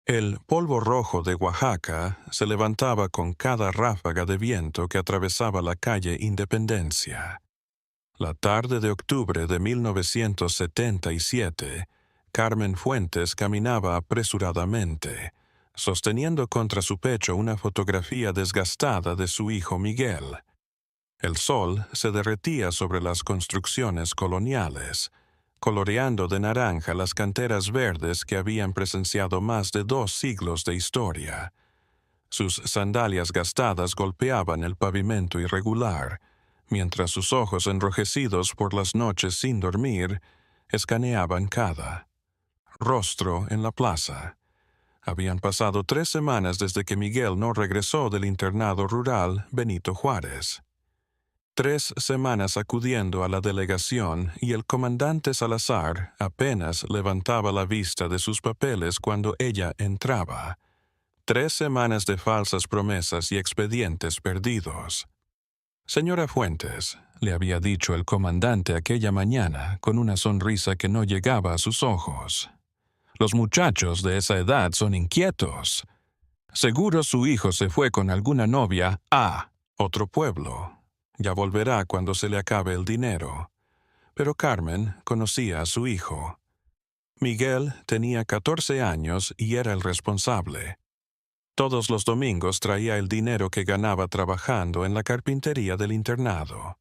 El polvo rojo de Oaxaca se levantaba con cada ráfaga de viento que atravesaba la calle Independencia. La tarde de octubre de 1977, Carmen Fuentes caminaba apresuradamente, sosteniendo contra su pecho una fotografía desgastada de su hijo Miguel. El sol se derretía sobre las construcciones coloniales, coloreando de naranja las canteras verdes que habían presenciado más de 2 siglos de historia. Sus sandalias gastadas golpeaban el pavimento irregular, mientras sus ojos enrojecidos por las noches sin dormir escaneaban cada rostro en la plaza. Habían pasado 3 semanas desde que Miguel no regresó del internado rural Benito Juárez. 3 semanas acudiendo a la delegación y el comandante Salazar apenas levantaba la vista de sus papeles cuando ella entraba. 3 semanas de falsas promesas y expedientes perdidos. Señora Fuentes, le había dicho el comandante aquella mañana con una sonrisa que no llegaba a sus ojos. Los muchachos de esa edad son inquietos. Seguro su hijo se fue con alguna novia a otro pueblo. Ya volverá cuando se le acabe el dinero. Pero Carmen conocía a su hijo. Miguel tenía 14 años y era el responsable. Todos los domingos traía el dinero que ganaba trabajando en la carpintería del internado.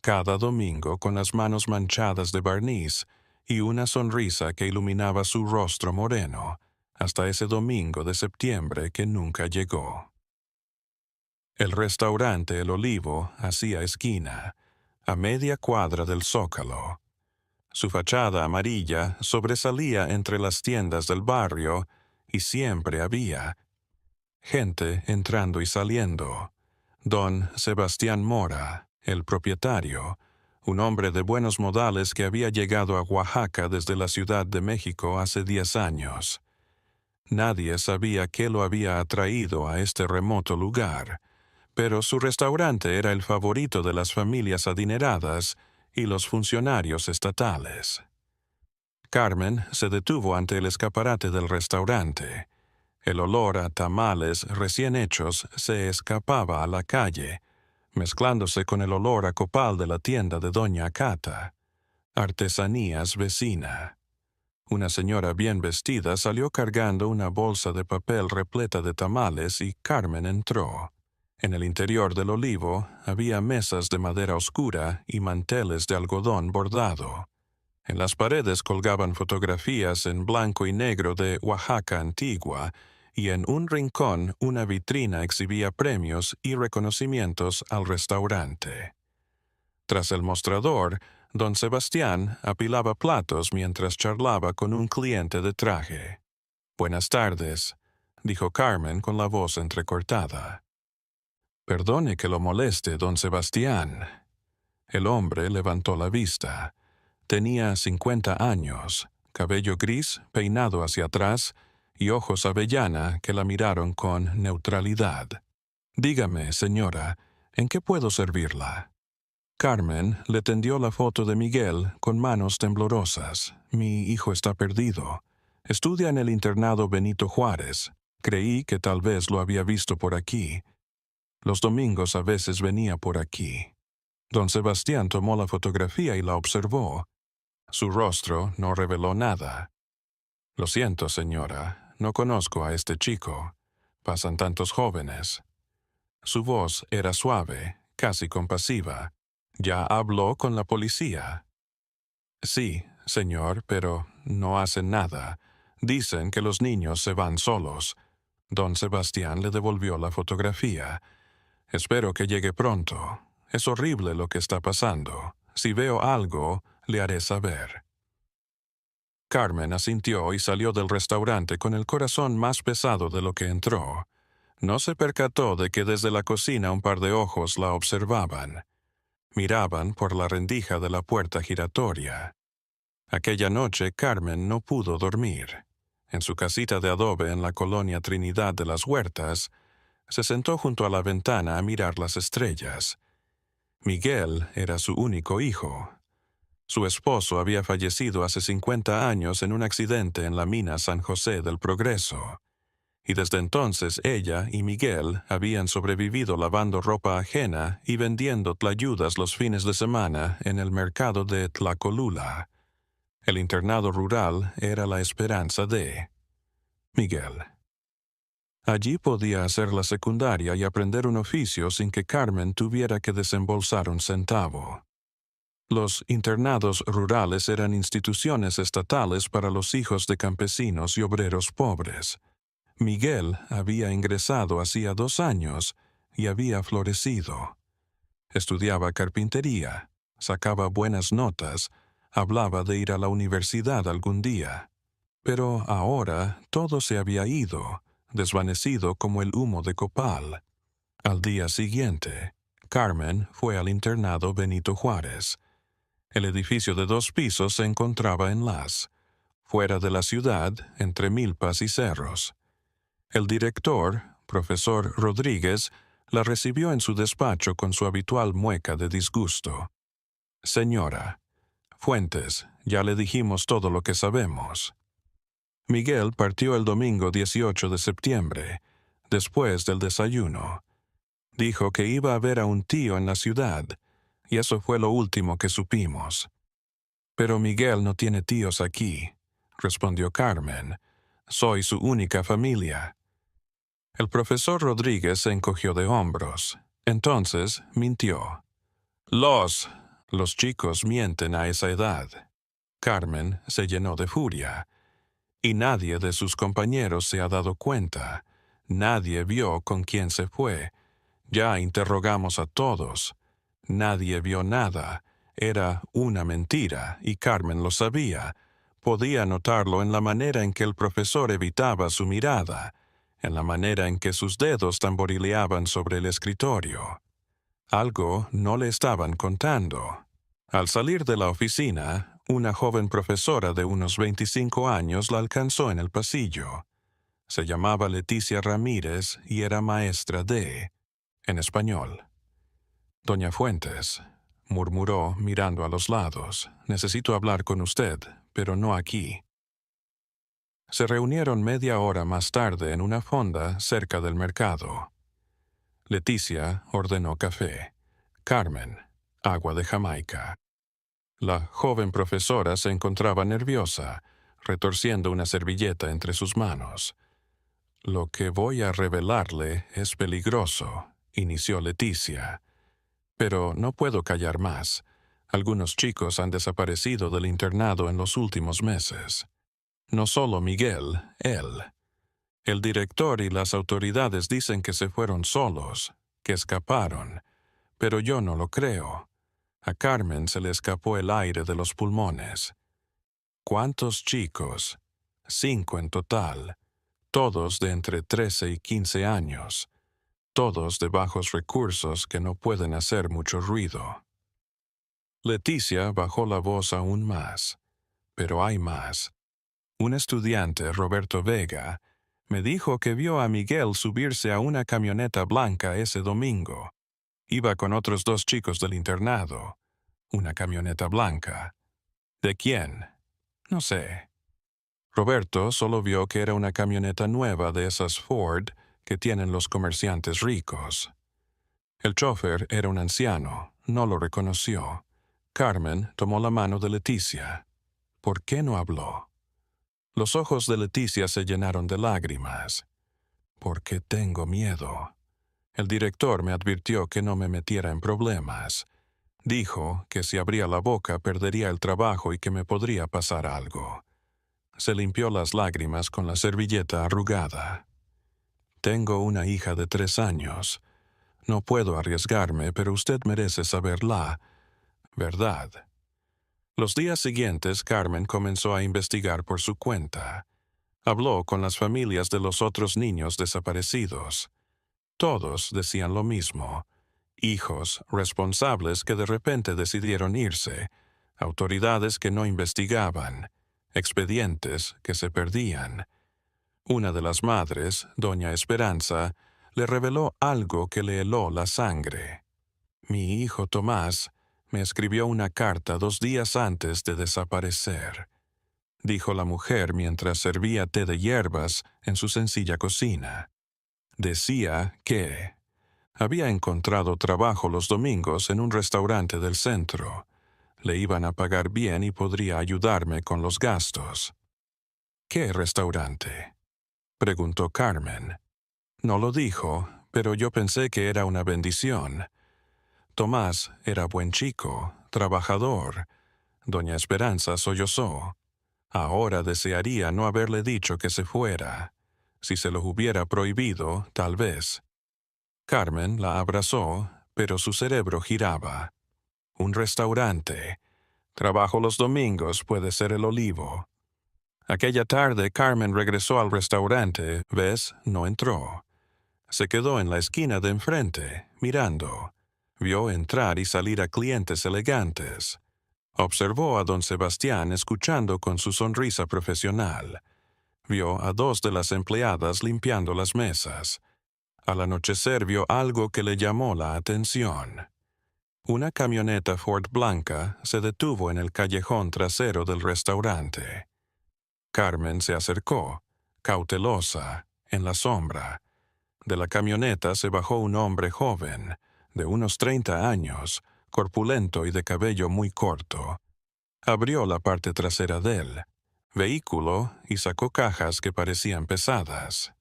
Cada domingo con las manos manchadas de barniz y una sonrisa que iluminaba su rostro moreno, hasta ese domingo de septiembre que nunca llegó. El restaurante El Olivo hacía esquina, a media cuadra del Zócalo. Su fachada amarilla sobresalía entre las tiendas del barrio y siempre había gente entrando y saliendo. Don Sebastián Mora, el propietario, un hombre de buenos modales que había llegado a Oaxaca desde la Ciudad de México hace 10 años. Nadie sabía qué lo había atraído a este remoto lugar, pero su restaurante era el favorito de las familias adineradas y los funcionarios estatales. Carmen se detuvo ante el escaparate del restaurante. El olor a tamales recién hechos se escapaba a la calle, mezclándose con el olor a copal de la tienda de Doña Cata. Artesanías vecina. Una señora bien vestida salió cargando una bolsa de papel repleta de tamales y Carmen entró. En el interior del Olivo había mesas de madera oscura y manteles de algodón bordado. En las paredes colgaban fotografías en blanco y negro de Oaxaca antigua, y en un rincón una vitrina exhibía premios y reconocimientos al restaurante. Tras el mostrador, don Sebastián apilaba platos mientras charlaba con un cliente de traje. «Buenas tardes», dijo Carmen con la voz entrecortada. «Perdone que lo moleste, don Sebastián». El hombre levantó la vista. Tenía 50 años, cabello gris peinado hacia atrás y ojos avellana que la miraron con neutralidad. «Dígame, señora, ¿en qué puedo servirla?» Carmen le tendió la foto de Miguel con manos temblorosas. «Mi hijo está perdido. Estudia en el internado Benito Juárez. Creí que tal vez lo había visto por aquí. Los domingos a veces venía por aquí». Don Sebastián tomó la fotografía y la observó. Su rostro no reveló nada. «Lo siento, señora, no conozco a este chico. Pasan tantos jóvenes». Su voz era suave, casi compasiva. «¿Ya habló con la policía?» «Sí, señor, pero no hacen nada. Dicen que los niños se van solos». Don Sebastián le devolvió la fotografía. «Espero que llegue pronto. Es horrible lo que está pasando. Si veo algo, le haré saber». Carmen asintió y salió del restaurante con el corazón más pesado de lo que entró. No se percató de que desde la cocina un par de ojos la observaban. Miraban por la rendija de la puerta giratoria. Aquella noche Carmen no pudo dormir. En su casita de adobe en la colonia Trinidad de las Huertas, se sentó junto a la ventana a mirar las estrellas. Miguel era su único hijo. Su esposo había fallecido hace 50 años en un accidente en la mina San José del Progreso. y desde entonces ella y Miguel habían sobrevivido lavando ropa ajena y vendiendo tlayudas los fines de semana en el mercado de Tlacolula. El internado rural era la esperanza de Miguel. Allí podía hacer la secundaria y aprender un oficio sin que Carmen tuviera que desembolsar un centavo. Los internados rurales eran instituciones estatales para los hijos de campesinos y obreros pobres. Miguel había ingresado hacía 2 años y había florecido. Estudiaba carpintería, sacaba buenas notas, hablaba de ir a la universidad algún día. Pero ahora todo se había ido, desvanecido como el humo de copal. Al día siguiente, Carmen fue al internado Benito Juárez. El edificio de 2 pisos se encontraba en fuera de la ciudad, entre milpas y cerros. El director, profesor Rodríguez, la recibió en su despacho con su habitual mueca de disgusto. «Señora Fuentes, ya le dijimos todo lo que sabemos». Miguel partió el domingo 18 de septiembre, después del desayuno. Dijo que iba a ver a un tío en la ciudad, y eso fue lo último que supimos. «Pero Miguel no tiene tíos aquí», respondió Carmen. «Soy su única familia». El profesor Rodríguez se encogió de hombros. Entonces mintió. Los chicos mienten a esa edad». Carmen se llenó de furia. Y nadie de sus compañeros se ha dado cuenta. Nadie vio con quién se fue. Ya interrogamos a todos. Nadie vio nada. Era una mentira, y Carmen lo sabía. Podía notarlo en la manera en que el profesor evitaba su mirada, en la manera en que sus dedos tamborileaban sobre el escritorio. Algo no le estaban contando. Al salir de la oficina, una joven profesora de unos 25 años la alcanzó en el pasillo. Se llamaba Leticia Ramírez y era maestra en español. «Doña Fuentes», murmuró mirando a los lados, «necesito hablar con usted, pero no aquí». Se reunieron media hora más tarde en una fonda cerca del mercado. Leticia ordenó café. Carmen, agua de Jamaica. La joven profesora se encontraba nerviosa, retorciendo una servilleta entre sus manos. «Lo que voy a revelarle es peligroso», inició Leticia. «Pero no puedo callar más. Algunos chicos han desaparecido del internado en los últimos meses. No solo Miguel, él. El director y las autoridades dicen que se fueron solos, que escaparon, pero yo no lo creo. A Carmen se le escapó el aire de los pulmones. ¿Cuántos chicos? 5 en total, todos de entre 13 y 15 años, todos de bajos recursos que no pueden hacer mucho ruido». Leticia bajó la voz aún más. «Pero hay más. Un estudiante, Roberto Vega, me dijo que vio a Miguel subirse a una camioneta blanca ese domingo. Iba con otros 2 chicos del internado. Una camioneta blanca. ¿De quién? No sé. Roberto solo vio que era una camioneta nueva de esas Ford que tienen los comerciantes ricos. El chofer era un anciano, no lo reconoció. Carmen tomó la mano de Leticia. ¿Por qué no habló? Los ojos de Leticia se llenaron de lágrimas. «Porque tengo miedo. El director me advirtió que no me metiera en problemas. Dijo que si abría la boca perdería el trabajo y que me podría pasar algo». Se limpió las lágrimas con la servilleta arrugada. «Tengo una hija de 3 años. No puedo arriesgarme, pero usted merece saber la verdad». Los días siguientes, Carmen comenzó a investigar por su cuenta. Habló con las familias de los otros niños desaparecidos. Todos decían lo mismo. Hijos responsables que de repente decidieron irse, autoridades que no investigaban, expedientes que se perdían. Una de las madres, doña Esperanza, le reveló algo que le heló la sangre. «Mi hijo Tomás me escribió una carta 2 días antes de desaparecer. dijo la mujer mientras servía té de hierbas en su sencilla cocina. Decía que había encontrado trabajo los domingos en un restaurante del centro. Le iban a pagar bien y podría ayudarme con los gastos. ¿Qué restaurante?, preguntó Carmen. No lo dijo, pero yo pensé que era una bendición. Tomás era buen chico, trabajador. Doña Esperanza sollozó. Ahora desearía no haberle dicho que se fuera. Si se lo hubiera prohibido, tal vez. Carmen la abrazó, pero su cerebro giraba. Un restaurante. Trabajo los domingos, puede ser el Olivo. Aquella tarde Carmen regresó al restaurante, ¿ves? No entró. Se quedó en la esquina de enfrente, mirando. Vio entrar y salir a clientes elegantes. Observó a don Sebastián escuchando con su sonrisa profesional. Vio a dos de las empleadas limpiando las mesas. Al anochecer vio algo que le llamó la atención. Una camioneta Ford blanca se detuvo en el callejón trasero del restaurante. Carmen se acercó, cautelosa, en la sombra. De la camioneta se bajó un hombre joven, de unos 30 años, corpulento y de cabello muy corto. Abrió la parte trasera del vehículo y sacó cajas que parecían pesadas.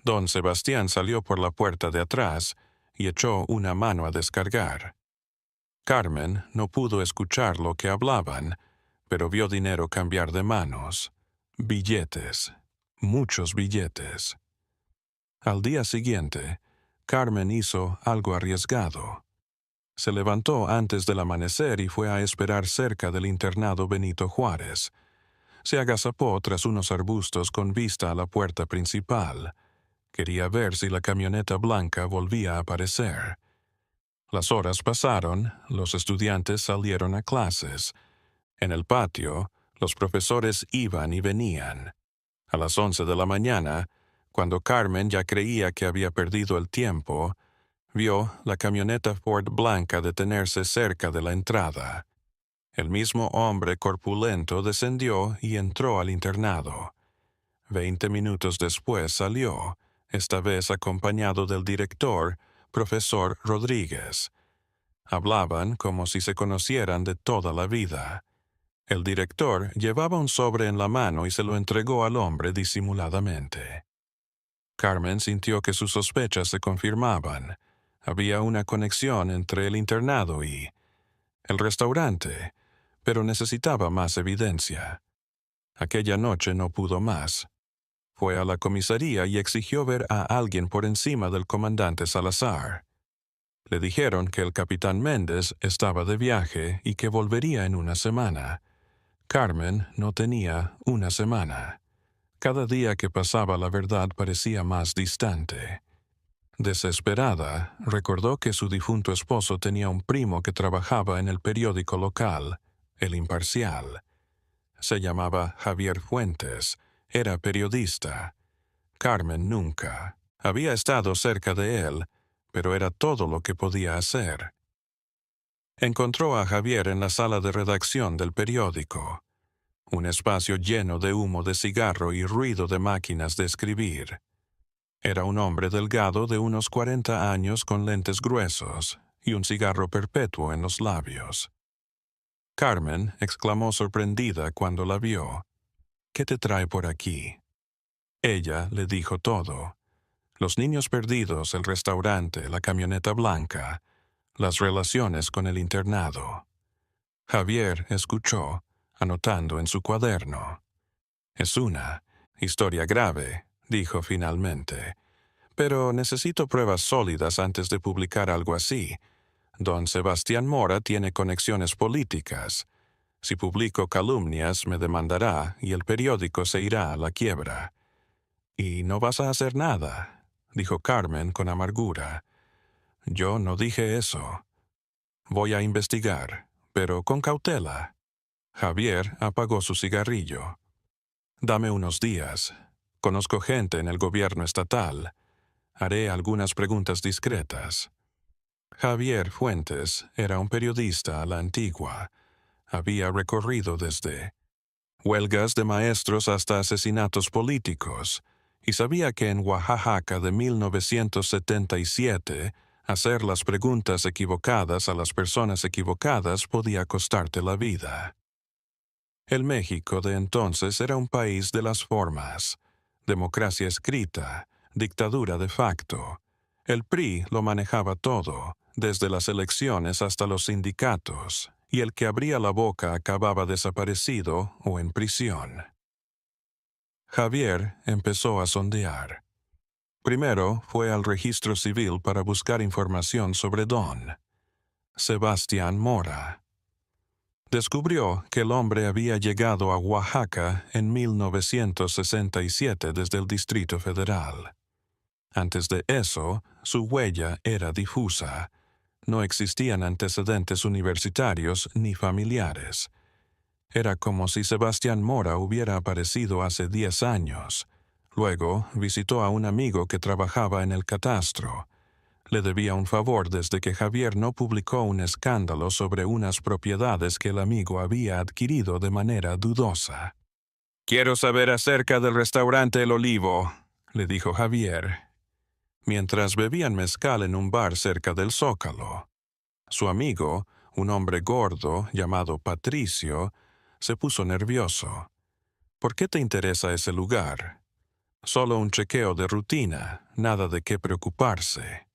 Don Sebastián salió por la puerta de atrás y echó una mano a descargar. Carmen no pudo escuchar lo que hablaban, pero vio dinero cambiar de manos. Billetes. Muchos billetes. Al día siguiente, Carmen hizo algo arriesgado. Se levantó antes del amanecer y fue a esperar cerca del internado Benito Juárez. Se agazapó tras unos arbustos con vista a la puerta principal. Quería ver si la camioneta blanca volvía a aparecer. Las horas pasaron, los estudiantes salieron a clases. En el patio, los profesores iban y venían. A las 11 de la mañana, cuando Carmen ya creía que había perdido el tiempo, vio la camioneta Ford blanca detenerse cerca de la entrada. El mismo hombre corpulento descendió y entró al internado. 20 minutos después salió, esta vez acompañado del director, profesor Rodríguez. Hablaban como si se conocieran de toda la vida. El director llevaba un sobre en la mano y se lo entregó al hombre disimuladamente. Carmen sintió que sus sospechas se confirmaban. Había una conexión entre el internado y el restaurante, pero necesitaba más evidencia. Aquella noche no pudo más. Fue a la comisaría y exigió ver a alguien por encima del comandante Salazar. Le dijeron que el capitán Méndez estaba de viaje y que volvería en una semana. Carmen no tenía una semana. Cada día que pasaba la verdad parecía más distante. Desesperada, recordó que su difunto esposo tenía un primo que trabajaba en el periódico local, El Imparcial. Se llamaba Javier Fuentes, era periodista. Carmen nunca. Había estado cerca de él, pero era todo lo que podía hacer. Encontró a Javier en la sala de redacción del periódico. Un espacio lleno de humo de cigarro y ruido de máquinas de escribir. Era un hombre delgado de unos 40 años con lentes gruesos y un cigarro perpetuo en los labios. Carmen exclamó sorprendida cuando la vio. «¿Qué te trae por aquí?» Ella le dijo todo. Los niños perdidos, el restaurante, la camioneta blanca, las relaciones con el internado. Javier escuchó, anotando en su cuaderno. «Es una historia grave», dijo finalmente. «Pero necesito pruebas sólidas antes de publicar algo así. Don Sebastián Mora tiene conexiones políticas. Si publico calumnias me demandará y el periódico se irá a la quiebra». «¿Y no vas a hacer nada?», dijo Carmen con amargura. «Yo no dije eso. Voy a investigar, pero con cautela». Javier apagó su cigarrillo. «Dame unos días. Conozco gente en el gobierno estatal. Haré algunas preguntas discretas». Javier Fuentes era un periodista a la antigua. Había recorrido desde huelgas de maestros hasta asesinatos políticos, y sabía que en Oaxaca de 1977 hacer las preguntas equivocadas a las personas equivocadas podía costarte la vida. El México de entonces era un país de las formas, democracia escrita, dictadura de facto. El PRI lo manejaba todo, desde las elecciones hasta los sindicatos, y el que abría la boca acababa desaparecido o en prisión. Javier empezó a sondear. Primero fue al registro civil para buscar información sobre Don Sebastián Mora. Descubrió que el hombre había llegado a Oaxaca en 1967 desde el Distrito Federal. Antes de eso, su huella era difusa. No existían antecedentes universitarios ni familiares. Era como si Sebastián Mora hubiera aparecido hace 10 años. Luego visitó a un amigo que trabajaba en el catastro. Le debía un favor desde que Javier no publicó un escándalo sobre unas propiedades que el amigo había adquirido de manera dudosa. «Quiero saber acerca del restaurante El Olivo», le dijo Javier, mientras bebían mezcal en un bar cerca del Zócalo. Su amigo, un hombre gordo llamado Patricio, se puso nervioso. «¿Por qué te interesa ese lugar?» «Solo un chequeo de rutina, nada de qué preocuparse».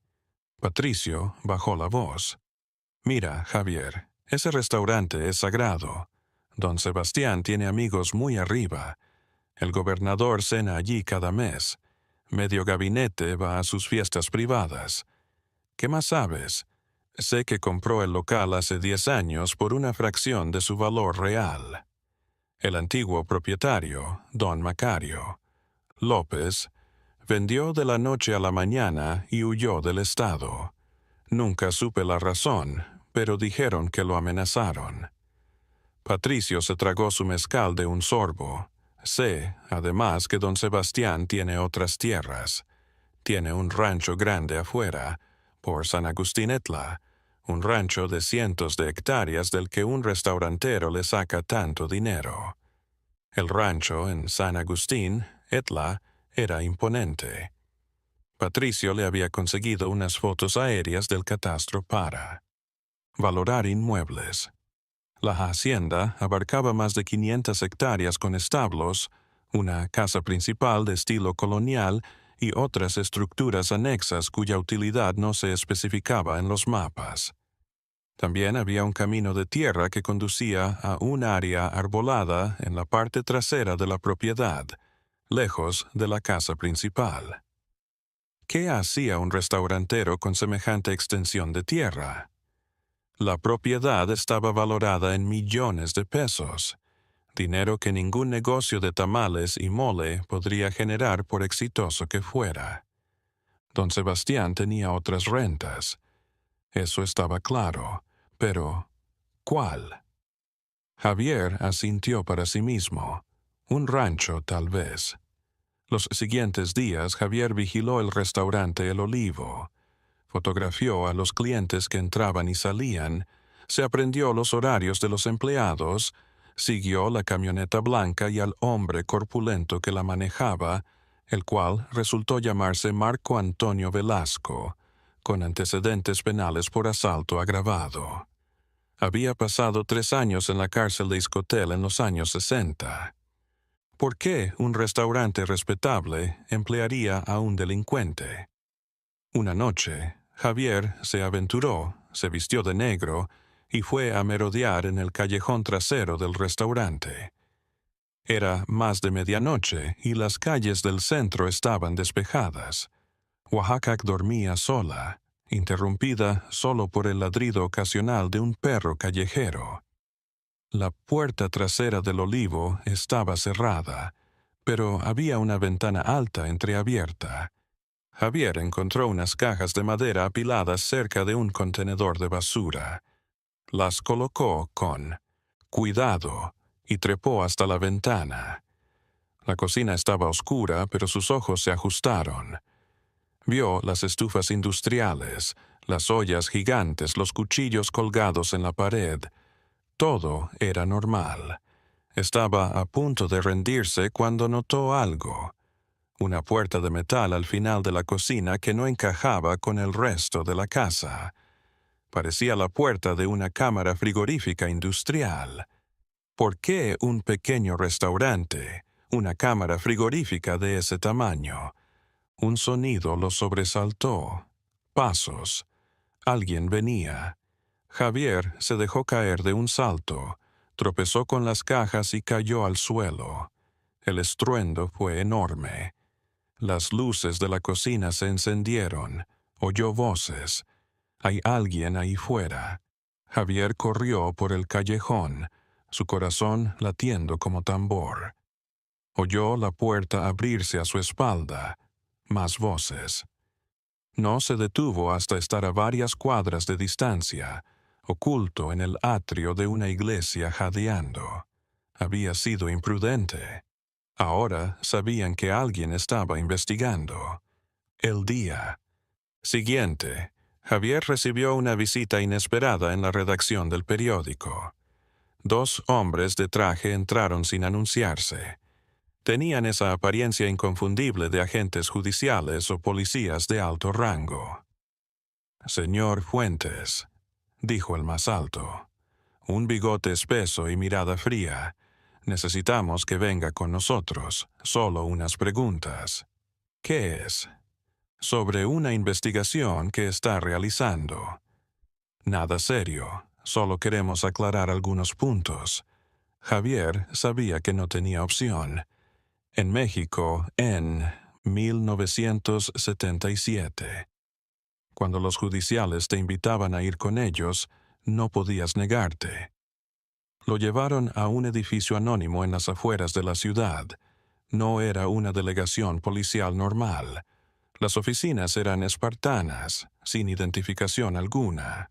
Patricio bajó la voz. «Mira, Javier, ese restaurante es sagrado. Don Sebastián tiene amigos muy arriba. El gobernador cena allí cada mes. Medio gabinete va a sus fiestas privadas. ¿Qué más sabes? Sé que compró el local hace 10 años por una fracción de su valor real. El antiguo propietario, don Macario López, vendió de la noche a la mañana y huyó del estado. Nunca supe la razón, pero dijeron que lo amenazaron». Patricio se tragó su mezcal de un sorbo. Sé, además, que don Sebastián tiene otras tierras. Tiene un rancho grande afuera, por San Agustín Etla, un rancho de cientos de hectáreas del que un restaurantero le saca tanto dinero. El rancho en San Agustín Etla era imponente. Patricio le había conseguido unas fotos aéreas del catastro para valorar inmuebles. La hacienda abarcaba más de 500 hectáreas con establos, una casa principal de estilo colonial y otras estructuras anexas cuya utilidad no se especificaba en los mapas. También había un camino de tierra que conducía a un área arbolada en la parte trasera de la propiedad, lejos de la casa principal. ¿Qué hacía un restaurantero con semejante extensión de tierra? La propiedad estaba valorada en millones de pesos, dinero que ningún negocio de tamales y mole podría generar por exitoso que fuera. Don Sebastián tenía otras rentas. Eso estaba claro, pero ¿cuál? Javier asintió para sí mismo. Un rancho, tal vez. Los siguientes días, Javier vigiló el restaurante El Olivo. Fotografió a los clientes que entraban y salían, se aprendió los horarios de los empleados, siguió la camioneta blanca y al hombre corpulento que la manejaba, el cual resultó llamarse Marco Antonio Velasco, con antecedentes penales por asalto agravado. Había pasado 3 años en la cárcel de Iscotel en los años 60. ¿Por qué un restaurante respetable emplearía a un delincuente? Una noche, Javier se aventuró, se vistió de negro y fue a merodear en el callejón trasero del restaurante. Era más de medianoche y las calles del centro estaban despejadas. Oaxaca dormía sola, interrumpida solo por el ladrido ocasional de un perro callejero. La puerta trasera del Olivo estaba cerrada, pero había una ventana alta entreabierta. Javier encontró unas cajas de madera apiladas cerca de un contenedor de basura. Las colocó con cuidado y trepó hasta la ventana. La cocina estaba oscura, pero sus ojos se ajustaron. Vio las estufas industriales, las ollas gigantes, los cuchillos colgados en la pared. Todo era normal. Estaba a punto de rendirse cuando notó algo. Una puerta de metal al final de la cocina que no encajaba con el resto de la casa. Parecía la puerta de una cámara frigorífica industrial. ¿Por qué un pequeño restaurante, una cámara frigorífica de ese tamaño? Un sonido lo sobresaltó. Pasos. Alguien venía. Javier se dejó caer de un salto, tropezó con las cajas y cayó al suelo. El estruendo fue enorme. Las luces de la cocina se encendieron. Oyó voces. Hay alguien ahí fuera. Javier corrió por el callejón, su corazón latiendo como tambor. Oyó la puerta abrirse a su espalda. Más voces. No se detuvo hasta estar a varias cuadras de distancia, oculto en el atrio de una iglesia jadeando. Había sido imprudente. Ahora sabían que alguien estaba investigando. El día siguiente, Javier recibió una visita inesperada en la redacción del periódico. 2 hombres de traje entraron sin anunciarse. Tenían esa apariencia inconfundible de agentes judiciales o policías de alto rango. «Señor Fuentes», dijo el más alto, un bigote espeso y mirada fría. «Necesitamos que venga con nosotros. Solo unas preguntas». «¿Qué es?» «Sobre una investigación que está realizando». «Nada serio. Solo queremos aclarar algunos puntos». Javier sabía que no tenía opción. En México, en 1977. Cuando los judiciales te invitaban a ir con ellos, no podías negarte. Lo llevaron a un edificio anónimo en las afueras de la ciudad. No era una delegación policial normal. Las oficinas eran espartanas, sin identificación alguna.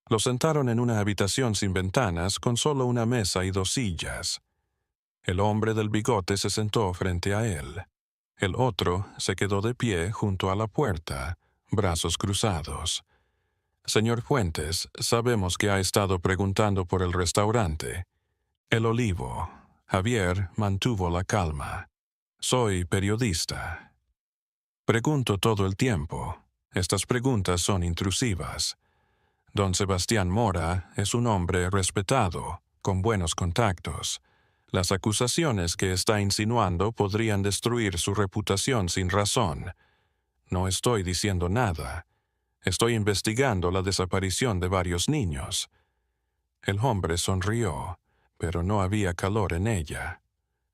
Lo sentaron en una habitación sin ventanas con solo una mesa y 2 sillas. El hombre del bigote se sentó frente a él. El otro se quedó de pie junto a la puerta, brazos cruzados. «Señor Fuentes, sabemos que ha estado preguntando por el restaurante. El Olivo». Javier mantuvo la calma. «Soy periodista. Pregunto todo el tiempo. Estas preguntas son intrusivas. Don Sebastián Mora es un hombre respetado, con buenos contactos. Las acusaciones que está insinuando podrían destruir su reputación sin razón. No estoy diciendo nada. Estoy investigando la desaparición de varios niños». El hombre sonrió, pero no había calor en ella.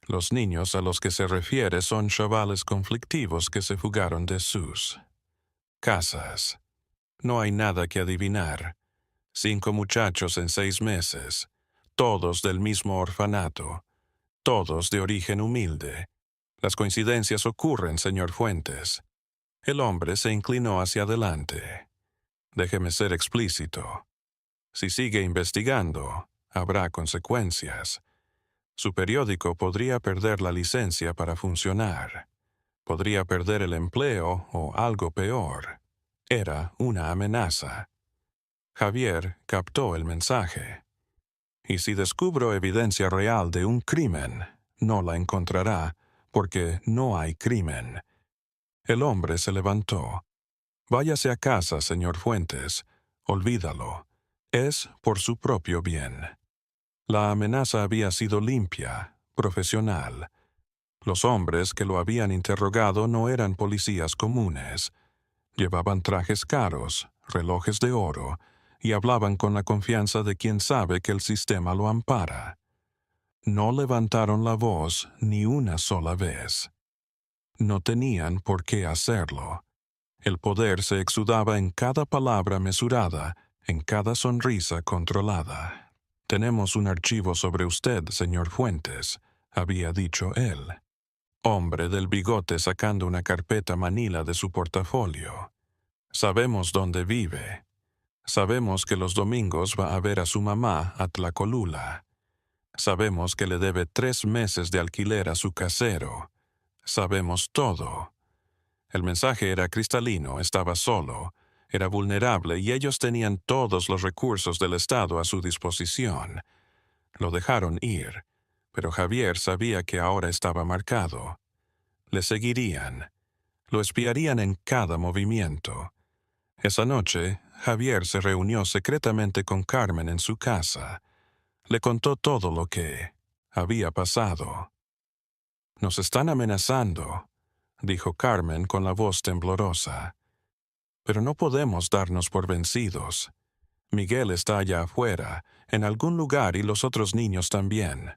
Los niños a los que se refiere son chavales conflictivos que se fugaron de sus casas. No hay nada que adivinar. 5 muchachos en 6 meses, todos del mismo orfanato. Todos de origen humilde. Las coincidencias ocurren, señor Fuentes. El hombre se inclinó hacia adelante. Déjeme ser explícito. Si sigue investigando, habrá consecuencias. Su periódico podría perder la licencia para funcionar. Podría perder el empleo o algo peor. Era una amenaza. Javier captó el mensaje. «Y si descubro evidencia real de un crimen, no la encontrará, porque no hay crimen». El hombre se levantó. «Váyase a casa, señor Fuentes. Olvídalo. Es por su propio bien». La amenaza había sido limpia, profesional. Los hombres que lo habían interrogado no eran policías comunes. Llevaban trajes caros, relojes de oro, y hablaban con la confianza de quien sabe que el sistema lo ampara. No levantaron la voz ni una sola vez. No tenían por qué hacerlo. El poder se exudaba en cada palabra mesurada, en cada sonrisa controlada. «Tenemos un archivo sobre usted, señor Fuentes», había dicho él. Hombre del bigote sacando una carpeta manila de su portafolio. «Sabemos dónde vive. Sabemos que los domingos va a ver a su mamá a Tlacolula. Sabemos que le debe 3 meses de alquiler a su casero. Sabemos todo». El mensaje era cristalino, estaba solo, era vulnerable y ellos tenían todos los recursos del Estado a su disposición. Lo dejaron ir, pero Javier sabía que ahora estaba marcado. Le seguirían. Lo espiarían en cada movimiento. Esa noche, Javier se reunió secretamente con Carmen en su casa. Le contó todo lo que había pasado. «Nos están amenazando», dijo Carmen con la voz temblorosa. «Pero no podemos darnos por vencidos. Miguel está allá afuera, en algún lugar, y los otros niños también».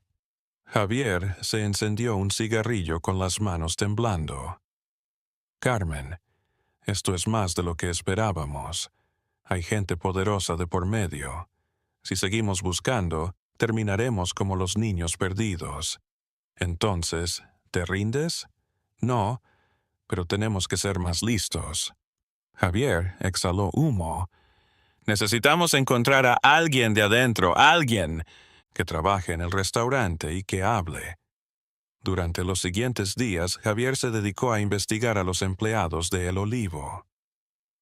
Javier se encendió un cigarrillo con las manos temblando. «Carmen, esto es más de lo que esperábamos. Hay gente poderosa de por medio. Si seguimos buscando, terminaremos como los niños perdidos. Entonces, ¿te rindes? No, pero tenemos que ser más listos». Javier exhaló humo. «Necesitamos encontrar a alguien de adentro, alguien que trabaje en el restaurante y que hable». Durante los siguientes días, Javier se dedicó a investigar a los empleados de El Olivo.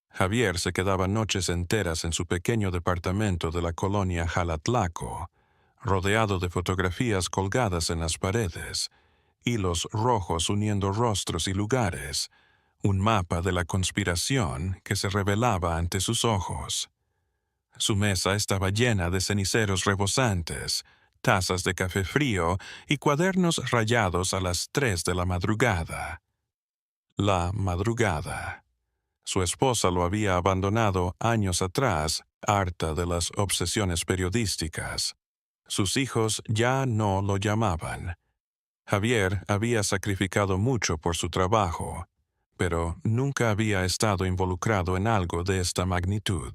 Javier se quedaba noches enteras en su pequeño departamento de la colonia Jalatlaco, rodeado de fotografías colgadas en las paredes, hilos rojos uniendo rostros y lugares, un mapa de la conspiración que se revelaba ante sus ojos. Su mesa estaba llena de ceniceros rebosantes, tazas de café frío y cuadernos rayados a las 3 de la madrugada. La madrugada. Su esposa lo había abandonado años atrás, harta de las obsesiones periodísticas. Sus hijos ya no lo llamaban. Javier había sacrificado mucho por su trabajo, pero nunca había estado involucrado en algo de esta magnitud.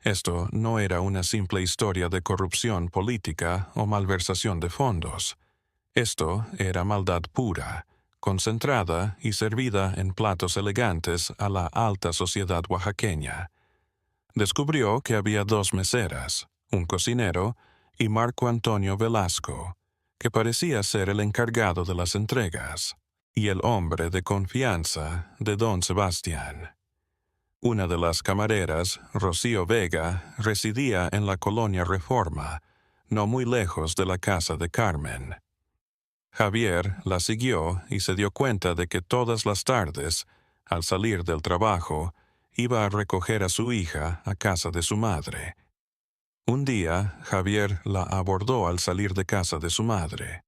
Esto no era una simple historia de corrupción política o malversación de fondos. Esto era maldad pura, concentrada y servida en platos elegantes a la alta sociedad oaxaqueña. Descubrió que había 2 meseras, un cocinero y Marco Antonio Velasco, que parecía ser el encargado de las entregas, y el hombre de confianza de don Sebastián. Una de las camareras, Rocío Vega, residía en la colonia Reforma, no muy lejos de la casa de Carmen. Javier la siguió y se dio cuenta de que todas las tardes, al salir del trabajo, iba a recoger a su hija a casa de su madre. Un día, Javier la abordó al salir de casa de su madre.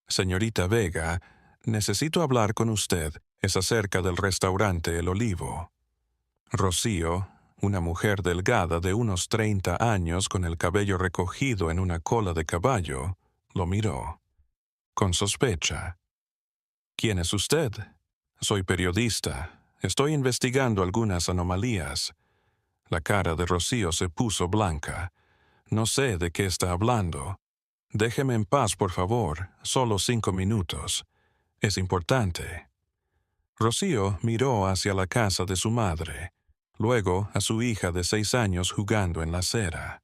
«Señorita Vega, necesito hablar con usted. Es acerca del restaurante El Olivo». Rocío, una mujer delgada de unos 30 años con el cabello recogido en una cola de caballo, lo miró con sospecha. «¿Quién es usted?» «Soy periodista. Estoy investigando algunas anomalías». La cara de Rocío se puso blanca. «No sé de qué está hablando. Déjeme en paz, por favor. Solo 5 minutos. Es importante». Rocío miró hacia la casa de su madre, luego a su hija de 6 años jugando en la acera.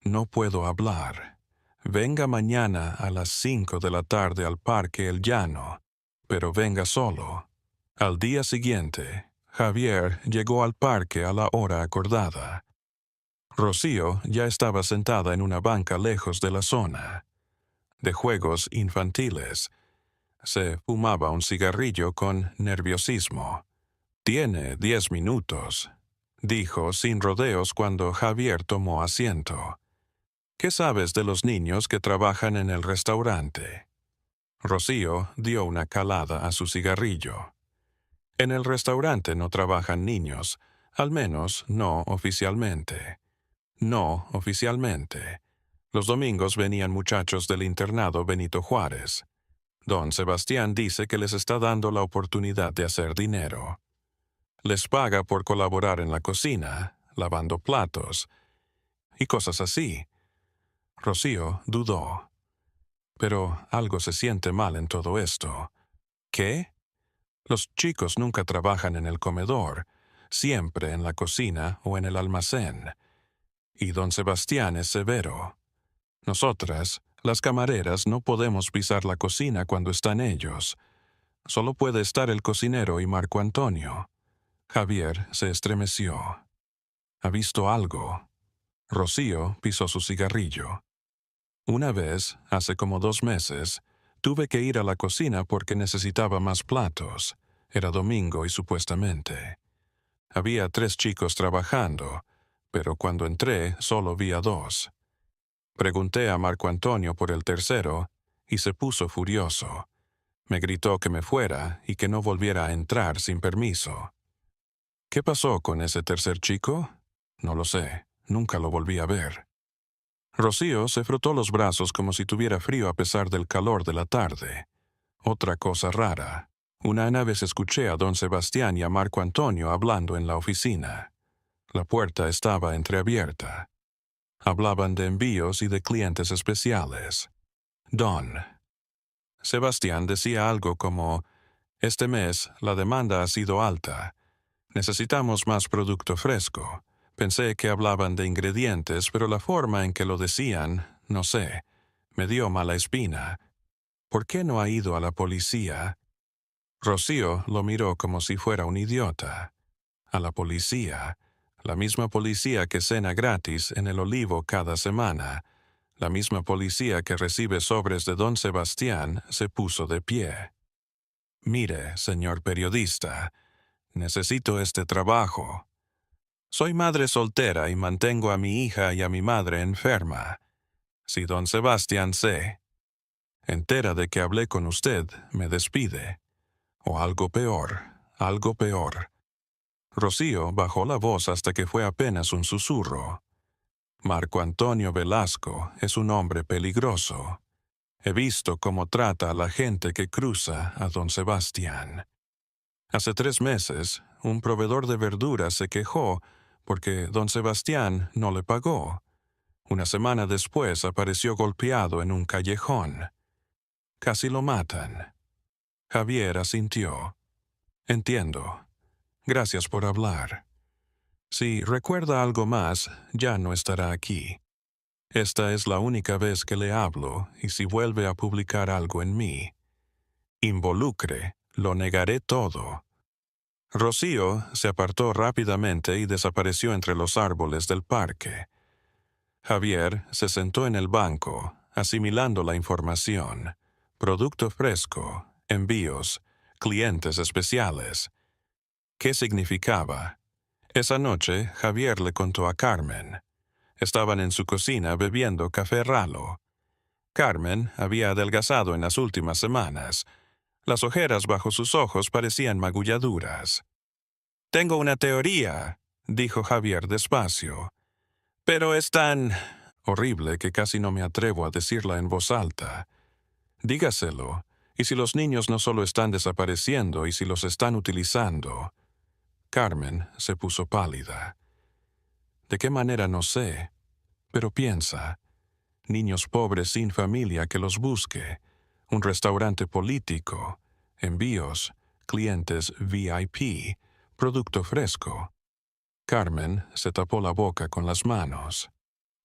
«No puedo hablar. Venga mañana a las 5 de la tarde al Parque El Llano, pero venga solo». Al día siguiente, Javier llegó al parque a la hora acordada. Rocío ya estaba sentada en una banca lejos de la zona de juegos infantiles. Se fumaba un cigarrillo con nerviosismo. «Tiene 10 minutos», dijo sin rodeos cuando Javier tomó asiento. «¿Qué sabes de los niños que trabajan en el restaurante?» Rocío dio una calada a su cigarrillo. «En el restaurante no trabajan niños, al menos no oficialmente. No oficialmente. Los domingos venían muchachos del internado Benito Juárez. Don Sebastián dice que les está dando la oportunidad de hacer dinero. Les paga por colaborar en la cocina, lavando platos y cosas así». Rocío dudó. «Pero algo se siente mal en todo esto». «¿Qué?» «Los chicos nunca trabajan en el comedor, siempre en la cocina o en el almacén. Y don Sebastián es severo. Nosotras, las camareras, no podemos pisar la cocina cuando están ellos. Solo puede estar el cocinero y Marco Antonio». Javier se estremeció. «¿Ha visto algo?» Rocío pisó su cigarrillo. Una vez, hace como 2 meses, tuve que ir a la cocina porque necesitaba más platos. Era domingo y supuestamente. Había 3 chicos trabajando, pero cuando entré solo vi a 2. Pregunté a Marco Antonio por el tercero y se puso furioso. Me gritó que me fuera y que no volviera a entrar sin permiso. ¿Qué pasó con ese tercer chico? No lo sé, nunca lo volví a ver. Rocío se frotó los brazos como si tuviera frío a pesar del calor de la tarde. Otra cosa rara. Una vez escuché a don Sebastián y a Marco Antonio hablando en la oficina. La puerta estaba entreabierta. Hablaban de envíos y de clientes especiales. Don Sebastián decía algo como: «Este mes la demanda ha sido alta. Necesitamos más producto fresco». Pensé que hablaban de ingredientes, pero la forma en que lo decían, no sé, me dio mala espina. ¿Por qué no ha ido a la policía? Rocío lo miró como si fuera un idiota. A la policía, la misma policía que cena gratis en el Olivo cada semana, la misma policía que recibe sobres de don Sebastián, se puso de pie. «Mire, señor periodista, necesito este trabajo. Soy madre soltera y mantengo a mi hija y a mi madre enferma. Si don Sebastián se entera de que hablé con usted, me despide. O algo peor, algo peor». Rocío bajó la voz hasta que fue apenas un susurro. «Marco Antonio Velasco es un hombre peligroso. He visto cómo trata a la gente que cruza a don Sebastián. Hace 3 meses, un proveedor de verduras se quejó porque don Sebastián no le pagó. Una semana después apareció golpeado en un callejón. Casi lo matan». Javier asintió. «Entiendo. Gracias por hablar. Si recuerda algo más, ya no estará aquí. Esta es la única vez que le hablo, y si vuelve a publicar algo en mí, involucre, lo negaré todo». Rocío se apartó rápidamente y desapareció entre los árboles del parque. Javier se sentó en el banco, asimilando la información. Producto fresco, envíos, clientes especiales. ¿Qué significaba? Esa noche, Javier le contó a Carmen. Estaban en su cocina bebiendo café ralo. Carmen había adelgazado en las últimas semanas. Las ojeras bajo sus ojos parecían magulladuras. «Tengo una teoría», dijo Javier despacio. «Pero es tan horrible que casi no me atrevo a decirla en voz alta. Dígaselo, y si los niños no solo están desapareciendo y si los están utilizando». Carmen se puso pálida. «¿De qué manera? No sé. Pero piensa. Niños pobres sin familia que los busque. Un restaurante político. Envíos. Clientes VIP. Producto fresco». Carmen se tapó la boca con las manos.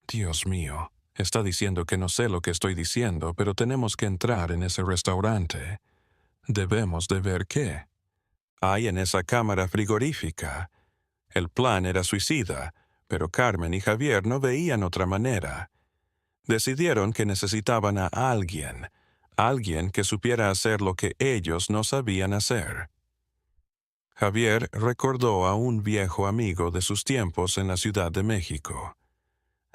«Dios mío, está diciendo que no sé lo que estoy diciendo, pero tenemos que entrar en ese restaurante. Debemos de ver qué hay en esa cámara frigorífica». El plan era suicida, pero Carmen y Javier no veían otra manera. Decidieron que necesitaban a alguien que supiera hacer lo que ellos no sabían hacer. Javier recordó a un viejo amigo de sus tiempos en la Ciudad de México.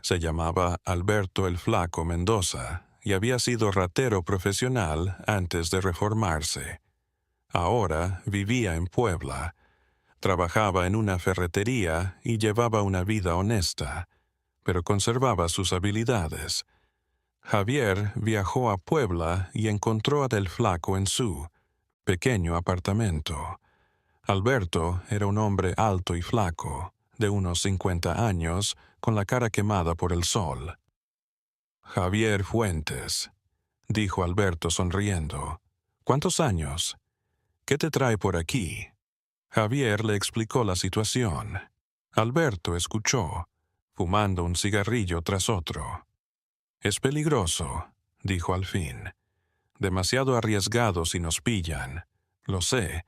Se llamaba Alberto el Flaco Mendoza y había sido ratero profesional antes de reformarse. Ahora vivía en Puebla. Trabajaba en una ferretería y llevaba una vida honesta, pero conservaba sus habilidades. Javier viajó a Puebla y encontró a Del Flaco en su pequeño apartamento. Alberto era un hombre alto y flaco, de unos 50 años, con la cara quemada por el sol. «Javier Fuentes», dijo Alberto sonriendo. «¿Cuántos años? ¿Qué te trae por aquí?» Javier le explicó la situación. Alberto escuchó, fumando un cigarrillo tras otro. «Es peligroso», dijo al fin. «Demasiado arriesgado si nos pillan. Lo sé,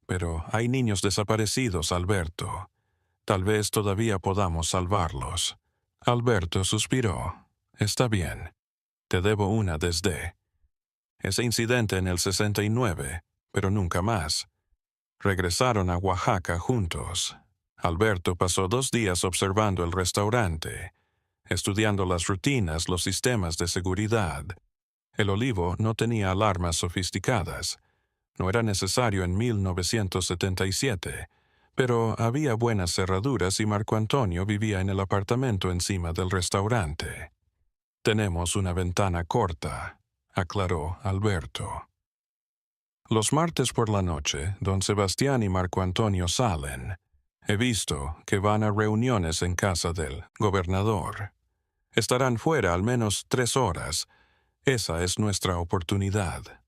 pero hay niños desaparecidos, Alberto. Tal vez todavía podamos salvarlos». Alberto suspiró. «Está bien. Te debo una desde ese incidente en el 69, pero nunca más. Regresaron a Oaxaca juntos. Alberto pasó 2 días observando el restaurante, estudiando las rutinas, los sistemas de seguridad. El Olivo no tenía alarmas sofisticadas. No era necesario en 1977, pero había buenas cerraduras y Marco Antonio vivía en el apartamento encima del restaurante. Tenemos una ventana corta, aclaró Alberto. Los martes por la noche, don Sebastián y Marco Antonio salen. He visto que van a reuniones en casa del gobernador. Estarán fuera al menos 3 horas. Esa es nuestra oportunidad.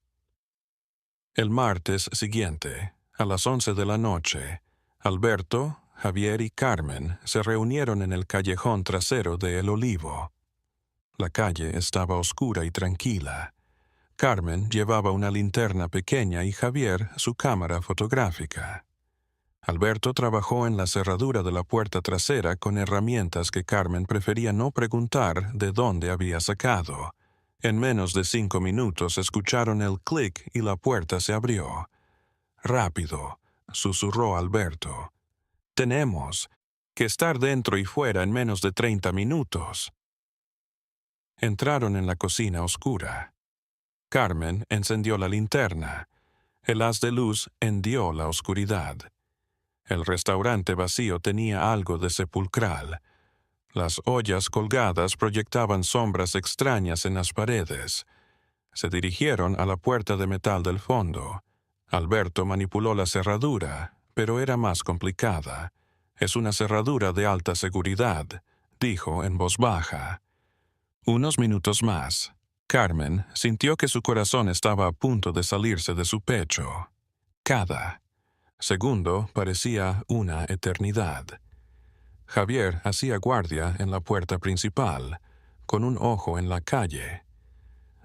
El martes siguiente, a las 11 de la noche, Alberto, Javier y Carmen se reunieron en el callejón trasero de El Olivo. La calle estaba oscura y tranquila. Carmen llevaba una linterna pequeña y Javier su cámara fotográfica. Alberto trabajó en la cerradura de la puerta trasera con herramientas que Carmen prefería no preguntar de dónde había sacado. En menos de 5 minutos escucharon el clic y la puerta se abrió. «Rápido», susurró Alberto. «Tenemos que estar dentro y fuera en menos de 30 minutos». Entraron en la cocina oscura. Carmen encendió la linterna. El haz de luz hendió la oscuridad. El restaurante vacío tenía algo de sepulcral. Las ollas colgadas proyectaban sombras extrañas en las paredes. Se dirigieron a la puerta de metal del fondo. Alberto manipuló la cerradura, pero era más complicada. «Es una cerradura de alta seguridad», dijo en voz baja. Unos minutos más. Carmen sintió que su corazón estaba a punto de salirse de su pecho. Cada segundo parecía una eternidad. Javier hacía guardia en la puerta principal, con un ojo en la calle.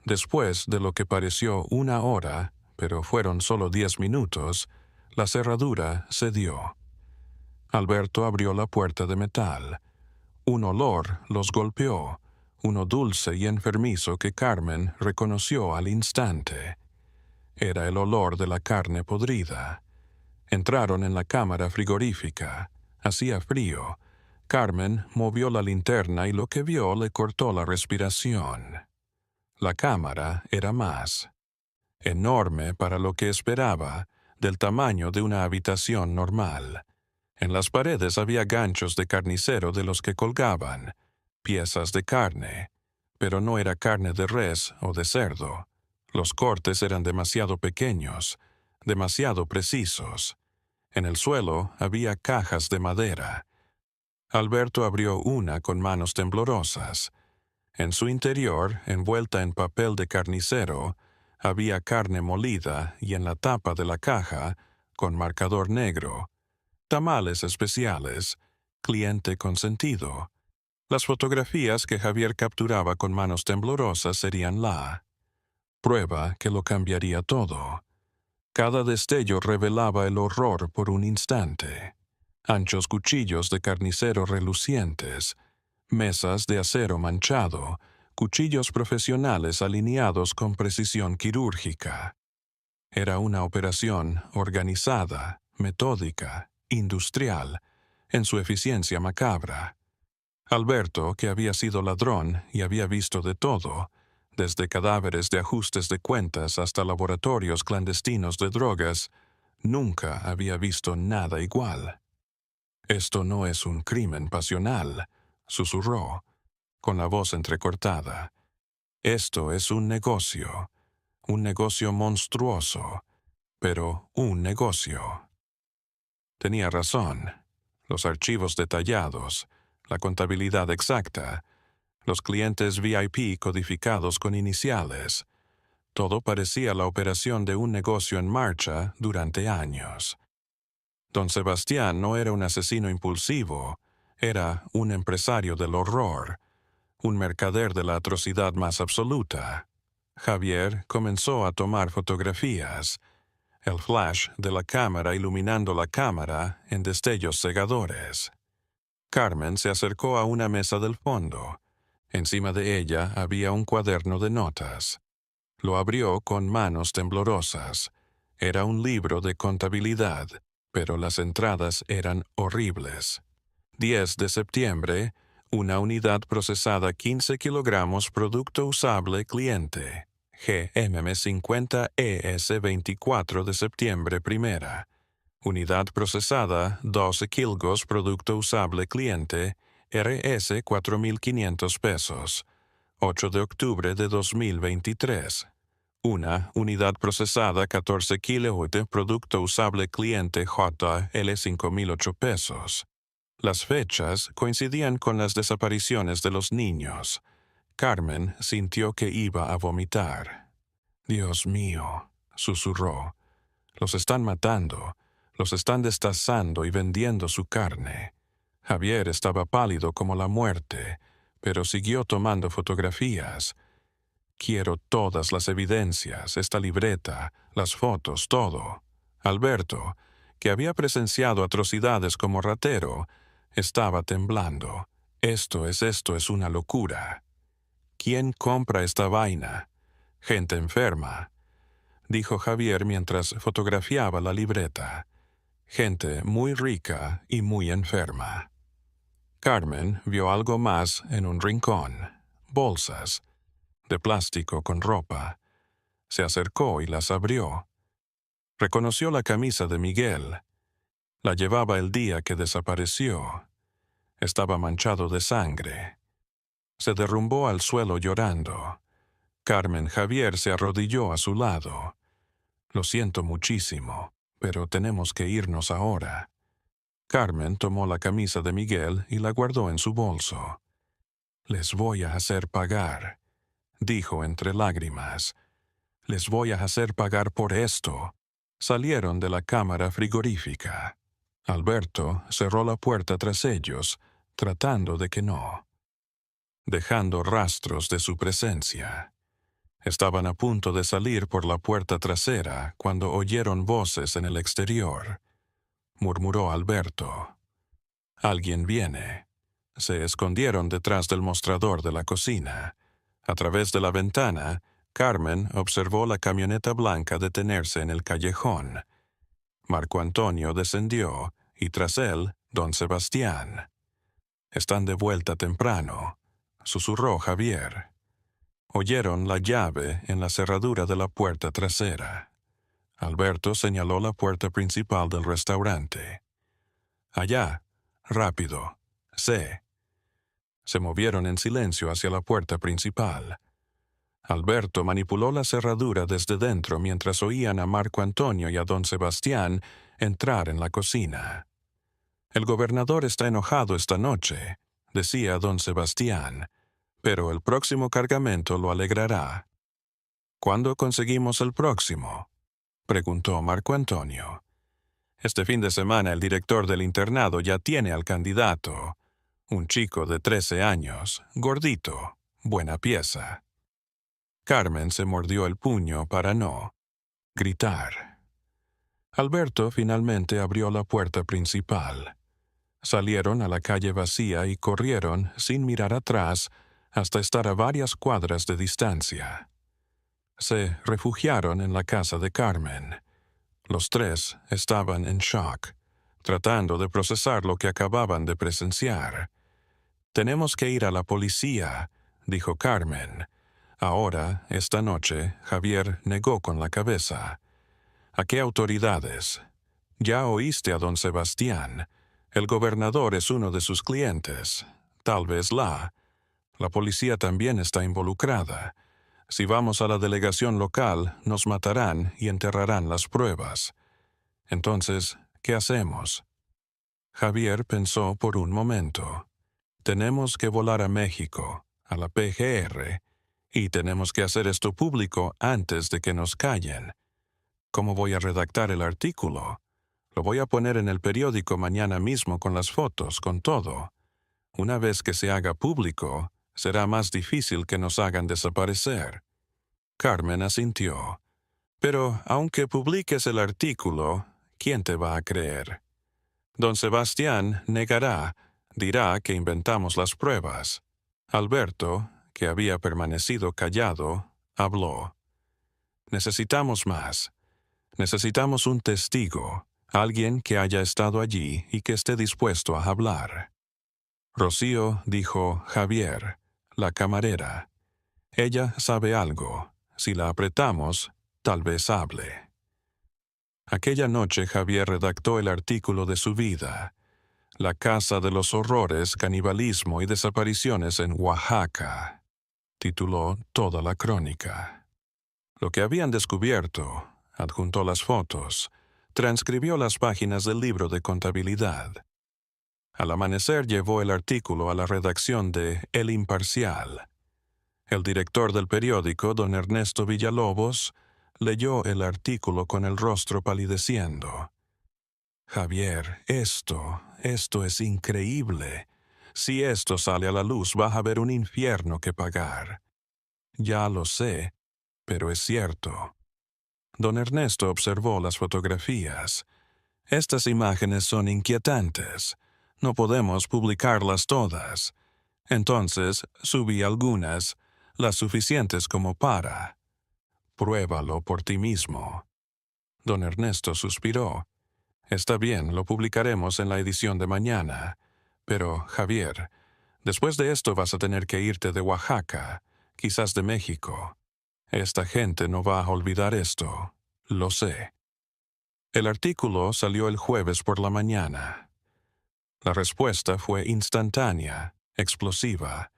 Después de lo que pareció 1 hora, pero fueron solo 10 minutos, la cerradura cedió. Alberto abrió la puerta de metal. Un olor los golpeó, uno dulce y enfermizo que Carmen reconoció al instante. Era el olor de la carne podrida. Entraron en la cámara frigorífica. Hacía frío. Carmen movió la linterna y lo que vio le cortó la respiración. La cámara era más enorme para lo que esperaba, del tamaño de una habitación normal. En las paredes había ganchos de carnicero de los que colgaban piezas de carne, pero no era carne de res o de cerdo. Los cortes eran demasiado pequeños, demasiado precisos. En el suelo había cajas de madera. Alberto abrió una con manos temblorosas. En su interior, envuelta en papel de carnicero, había carne molida y en la tapa de la caja, con marcador negro, tamales especiales, cliente consentido. Las fotografías que Javier capturaba con manos temblorosas serían la prueba que lo cambiaría todo. Cada destello revelaba el horror por un instante. Anchos cuchillos de carnicero relucientes, mesas de acero manchado, cuchillos profesionales alineados con precisión quirúrgica. Era una operación organizada, metódica, industrial, en su eficiencia macabra. Alberto, que había sido ladrón y había visto de todo, desde cadáveres de ajustes de cuentas hasta laboratorios clandestinos de drogas, nunca había visto nada igual. «Esto no es un crimen pasional», susurró, con la voz entrecortada. «Esto es un negocio monstruoso, pero un negocio». Tenía razón. Los archivos detallados, la contabilidad exacta, los clientes VIP codificados con iniciales. Todo parecía la operación de un negocio en marcha durante años. Don Sebastián no era un asesino impulsivo, era un empresario del horror, un mercader de la atrocidad más absoluta. Javier comenzó a tomar fotografías, el flash de la cámara iluminando la cámara en destellos cegadores. Carmen se acercó a una mesa del fondo. Encima de ella había un cuaderno de notas. Lo abrió con manos temblorosas. Era un libro de contabilidad, pero las entradas eran horribles. 10 de septiembre, una unidad procesada 15 kilogramos producto usable cliente. GMM50 ES 24 de septiembre primera. Unidad procesada 12 kilgos producto usable cliente. RS 4.500 pesos. 8 de octubre de 2023. Una unidad procesada 14 kilo de producto usable cliente JL 5.008 pesos. Las fechas coincidían con las desapariciones de los niños. Carmen sintió que iba a vomitar. «Dios mío», susurró. «Los están matando. Los están destazando y vendiendo su carne». Javier estaba pálido como la muerte, pero siguió tomando fotografías. «Quiero todas las evidencias, esta libreta, las fotos, todo». Alberto, que había presenciado atrocidades como ratero, estaba temblando. Esto es una locura. «¿Quién compra esta vaina? Gente enferma», dijo Javier mientras fotografiaba la libreta. «Gente muy rica y muy enferma». Carmen vio algo más en un rincón. Bolsas de plástico con ropa. Se acercó y las abrió. Reconoció la camisa de Miguel. La llevaba el día que desapareció. Estaba manchado de sangre. Se derrumbó al suelo llorando. Carmen Javier se arrodilló a su lado. «Lo siento muchísimo, pero tenemos que irnos ahora». Carmen tomó la camisa de Miguel y la guardó en su bolso. «Les voy a hacer pagar», dijo entre lágrimas. «Les voy a hacer pagar por esto». Salieron de la cámara frigorífica. Alberto cerró la puerta tras ellos, tratando de que no, dejando rastros de su presencia. Estaban a punto de salir por la puerta trasera cuando oyeron voces en el exterior. Murmuró Alberto. «Alguien viene». Se escondieron detrás del mostrador de la cocina. A través de la ventana, Carmen observó la camioneta blanca detenerse en el callejón. Marco Antonio descendió, y tras él, don Sebastián. «Están de vuelta temprano», susurró Javier. Oyeron la llave en la cerradura de la puerta trasera. Alberto señaló la puerta principal del restaurante. «Allá, rápido, sé». Se movieron en silencio hacia la puerta principal. Alberto manipuló la cerradura desde dentro mientras oían a Marco Antonio y a don Sebastián entrar en la cocina. «El gobernador está enojado esta noche», decía don Sebastián, «pero el próximo cargamento lo alegrará». «¿Cuándo conseguimos el próximo?», preguntó Marco Antonio. «Este fin de semana el director del internado ya tiene al candidato. Un chico de 13 años, gordito, buena pieza». Carmen se mordió el puño para no gritar. Alberto finalmente abrió la puerta principal. Salieron a la calle vacía y corrieron, sin mirar atrás, hasta estar a varias cuadras de distancia. Se refugiaron en la casa de Carmen. Los tres estaban en shock, tratando de procesar lo que acababan de presenciar. «Tenemos que ir a la policía», dijo Carmen. Ahora, esta noche, Javier negó con la cabeza. «¿A qué autoridades?» «Ya oíste a don Sebastián. El gobernador es uno de sus clientes. Tal vez la policía también está involucrada. Si vamos a la delegación local, nos matarán y enterrarán las pruebas. Entonces, ¿qué hacemos?» Javier pensó por un momento. «Tenemos que volar a México, a la PGR, y tenemos que hacer esto público antes de que nos callen. ¿Cómo voy a redactar el artículo? Lo voy a poner en el periódico mañana mismo con las fotos, con todo. Una vez que se haga público, será más difícil que nos hagan desaparecer». Carmen asintió. «Pero aunque publiques el artículo, ¿quién te va a creer? Don Sebastián negará, dirá que inventamos las pruebas». Alberto, que había permanecido callado, habló. Necesitamos más. Necesitamos un testigo, alguien que haya estado allí y que esté dispuesto a hablar. Rocío dijo Javier, la camarera. Ella sabe algo. Si la apretamos, tal vez hable. Aquella noche Javier redactó el artículo de su vida. La Casa de los Horrores, Canibalismo y Desapariciones en Oaxaca. Tituló toda la crónica. Lo que habían descubierto, adjuntó las fotos, transcribió las páginas del libro de contabilidad. Al amanecer llevó el artículo a la redacción de El Imparcial. El director del periódico, don Ernesto Villalobos, leyó el artículo con el rostro palideciendo. Javier, esto es increíble. Si esto sale a la luz, va a haber un infierno que pagar. Ya lo sé, pero es cierto. Don Ernesto observó las fotografías. Estas imágenes son inquietantes. No podemos publicarlas todas. Entonces, subí algunas, las suficientes como para. Pruébalo por ti mismo. Don Ernesto suspiró. Está bien, lo publicaremos en la edición de mañana. Pero, Javier, después de esto vas a tener que irte de Oaxaca, quizás de México. Esta gente no va a olvidar esto. Lo sé. El artículo salió el jueves por la mañana. La respuesta fue instantánea, explosiva.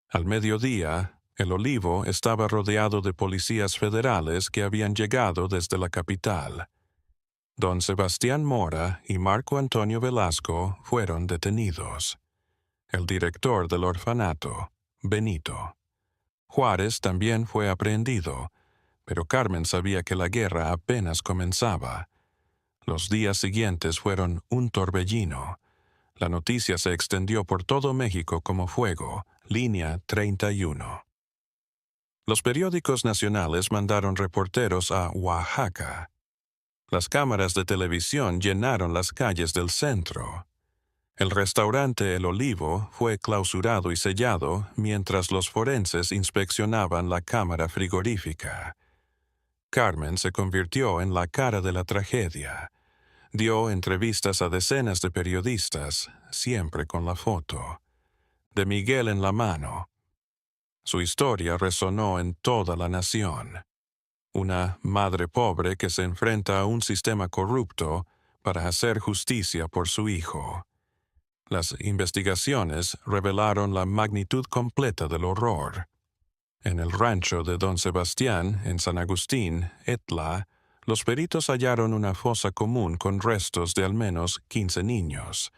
Al mediodía, El Olivo estaba rodeado de policías federales que habían llegado desde la capital. Don Sebastián Mora y Marco Antonio Velasco fueron detenidos. El director del orfanato, Benito. Juárez también fue aprehendido, pero Carmen sabía que la guerra apenas comenzaba. Los días siguientes fueron un torbellino. La noticia se extendió por todo México como fuego, línea 31. Los periódicos nacionales mandaron reporteros a Oaxaca. Las cámaras de televisión llenaron las calles del centro. El restaurante El Olivo fue clausurado y sellado mientras los forenses inspeccionaban la cámara frigorífica. Carmen se convirtió en la cara de la tragedia. Dio entrevistas a decenas de periodistas, siempre con la foto. De Miguel en la mano. Su historia resonó en toda la nación. Una madre pobre que se enfrenta a un sistema corrupto para hacer justicia por su hijo. Las investigaciones revelaron la magnitud completa del horror. En el rancho de don Sebastián, en San Agustín, Etla, los peritos hallaron una fosa común con restos de al menos 15 niños.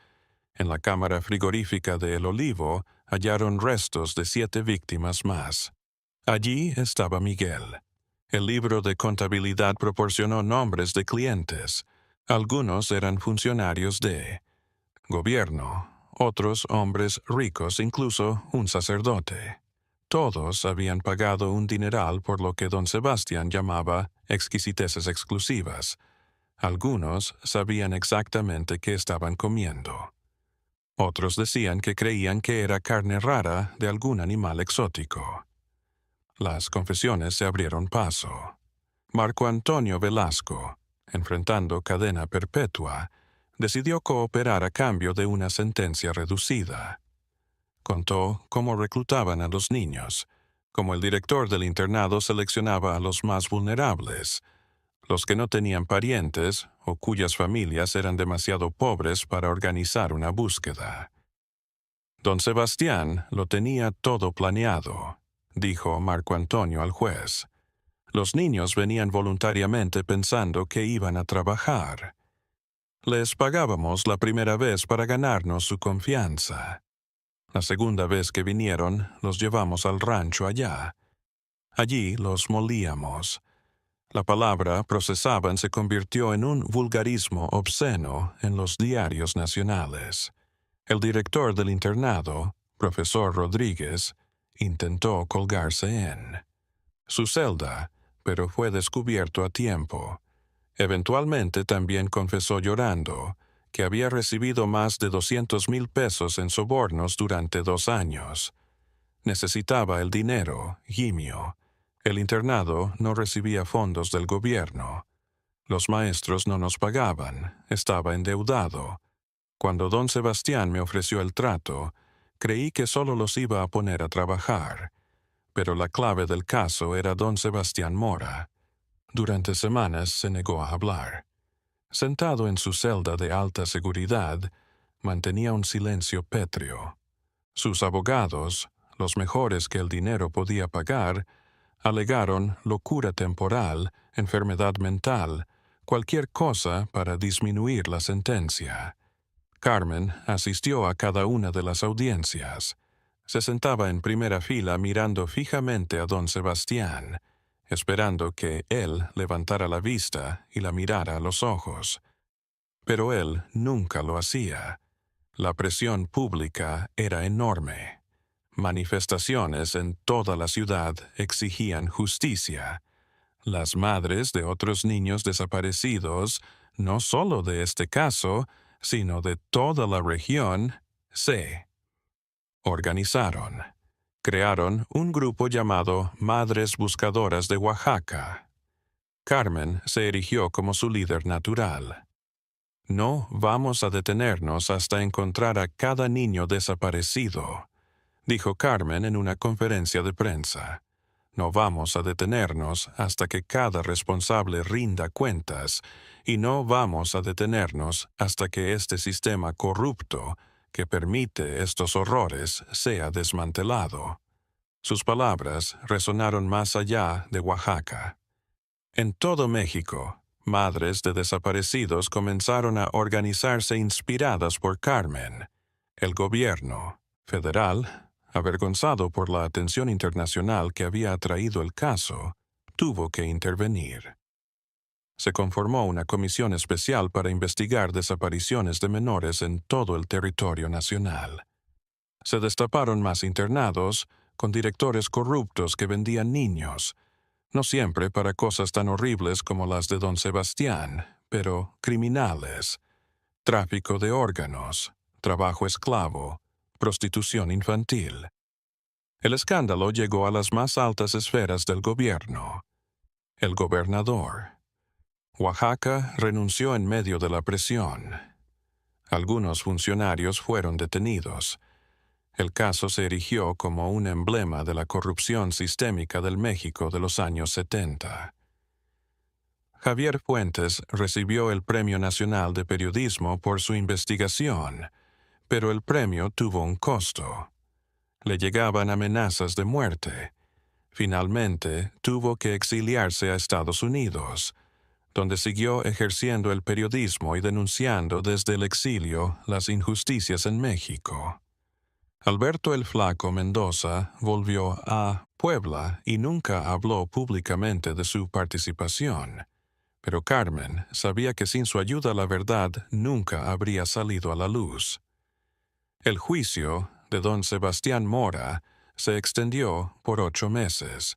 En la cámara frigorífica de El Olivo hallaron restos de 7 víctimas más. Allí estaba Miguel. El libro de contabilidad proporcionó nombres de clientes. Algunos eran funcionarios de gobierno, otros hombres ricos, incluso un sacerdote. Todos habían pagado un dineral por lo que don Sebastián llamaba exquisiteces exclusivas. Algunos sabían exactamente qué estaban comiendo. Otros decían que creían que era carne rara de algún animal exótico. Las confesiones se abrieron paso. Marco Antonio Velasco, enfrentando cadena perpetua, decidió cooperar a cambio de una sentencia reducida. Contó cómo reclutaban a los niños, cómo el director del internado seleccionaba a los más vulnerables, los que no tenían parientes o cuyas familias eran demasiado pobres para organizar una búsqueda. Don Sebastián lo tenía todo planeado, dijo Marco Antonio al juez. Los niños venían voluntariamente pensando que iban a trabajar. Les pagábamos la primera vez para ganarnos su confianza. La segunda vez que vinieron, los llevamos al rancho allá. Allí los molíamos. La palabra procesaban se convirtió en un vulgarismo obsceno en los diarios nacionales. El director del internado, profesor Rodríguez, intentó colgarse en su celda, pero fue descubierto a tiempo. Eventualmente también confesó llorando que había recibido más de 200,000 pesos en sobornos durante 2 años. Necesitaba el dinero, gimió. El internado no recibía fondos del gobierno. Los maestros no nos pagaban, estaba endeudado. Cuando don Sebastián me ofreció el trato, creí que solo los iba a poner a trabajar. Pero la clave del caso era don Sebastián Mora. Durante semanas se negó a hablar. Sentado en su celda de alta seguridad, mantenía un silencio pétreo. Sus abogados, los mejores que el dinero podía pagar, alegaron locura temporal, enfermedad mental, cualquier cosa para disminuir la sentencia. Carmen asistió a cada una de las audiencias. Se sentaba en primera fila mirando fijamente a don Sebastián, esperando que él levantara la vista y la mirara a los ojos. Pero él nunca lo hacía. La presión pública era enorme. Manifestaciones en toda la ciudad exigían justicia. Las madres de otros niños desaparecidos, no solo de este caso, sino de toda la región, se organizaron. Crearon un grupo llamado Madres Buscadoras de Oaxaca. Carmen se erigió como su líder natural. No vamos a detenernos hasta encontrar a cada niño desaparecido, dijo Carmen en una conferencia de prensa. No vamos a detenernos hasta que cada responsable rinda cuentas, y no vamos a detenernos hasta que este sistema corrupto que permite estos horrores sea desmantelado. Sus palabras resonaron más allá de Oaxaca. En todo México, madres de desaparecidos comenzaron a organizarse inspiradas por Carmen. El gobierno federal, avergonzado por la atención internacional que había atraído el caso, tuvo que intervenir. Se conformó una comisión especial para investigar desapariciones de menores en todo el territorio nacional. Se destaparon más internados, con directores corruptos que vendían niños, no siempre para cosas tan horribles como las de don Sebastián, pero criminales, tráfico de órganos, trabajo esclavo, prostitución infantil. El escándalo llegó a las más altas esferas del gobierno. El gobernador. Oaxaca renunció en medio de la presión. Algunos funcionarios fueron detenidos. El caso se erigió como un emblema de la corrupción sistémica del México de los años 70. Javier Fuentes recibió el Premio Nacional de Periodismo por su investigación, pero el premio tuvo un costo. Le llegaban amenazas de muerte. Finalmente, tuvo que exiliarse a Estados Unidos, donde siguió ejerciendo el periodismo y denunciando desde el exilio las injusticias en México. Alberto el Flaco Mendoza volvió a Puebla y nunca habló públicamente de su participación, pero Carmen sabía que sin su ayuda la verdad nunca habría salido a la luz. El juicio de don Sebastián Mora se extendió por 8 meses.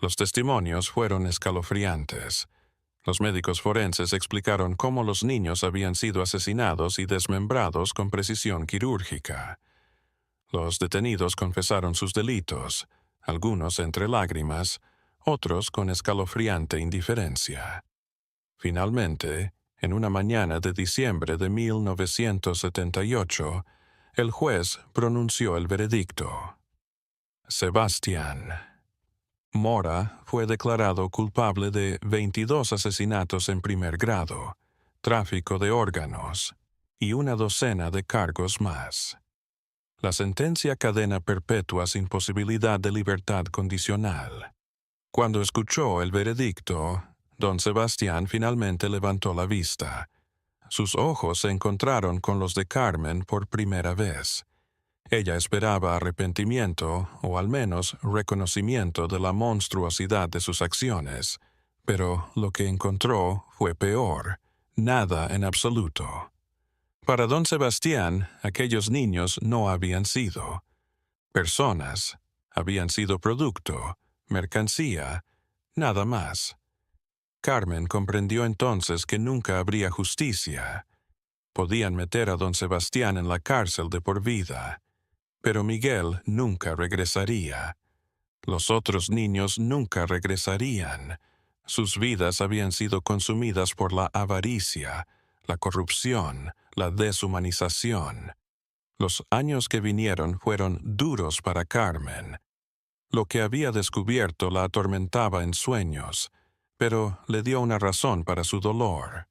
Los testimonios fueron escalofriantes. Los médicos forenses explicaron cómo los niños habían sido asesinados y desmembrados con precisión quirúrgica. Los detenidos confesaron sus delitos, algunos entre lágrimas, otros con escalofriante indiferencia. Finalmente, en una mañana de diciembre de 1978, el juez pronunció el veredicto. Sebastián Mora fue declarado culpable de 22 asesinatos en primer grado, tráfico de órganos y una docena de cargos más. La sentencia cadena perpetua sin posibilidad de libertad condicional. Cuando escuchó el veredicto, don Sebastián finalmente levantó la vista. Sus ojos se encontraron con los de Carmen por primera vez. Ella esperaba arrepentimiento o al menos reconocimiento de la monstruosidad de sus acciones, pero lo que encontró fue peor, nada en absoluto. Para don Sebastián, aquellos niños no habían sido personas, habían sido producto, mercancía, nada más. Carmen comprendió entonces que nunca habría justicia. Podían meter a don Sebastián en la cárcel de por vida, Pero Miguel nunca regresaría. Los otros niños nunca regresarían. Sus vidas habían sido consumidas por la avaricia, la corrupción, la deshumanización. Los años que vinieron fueron duros para Carmen. Lo que había descubierto la atormentaba en sueños, pero le dio una razón para su dolor.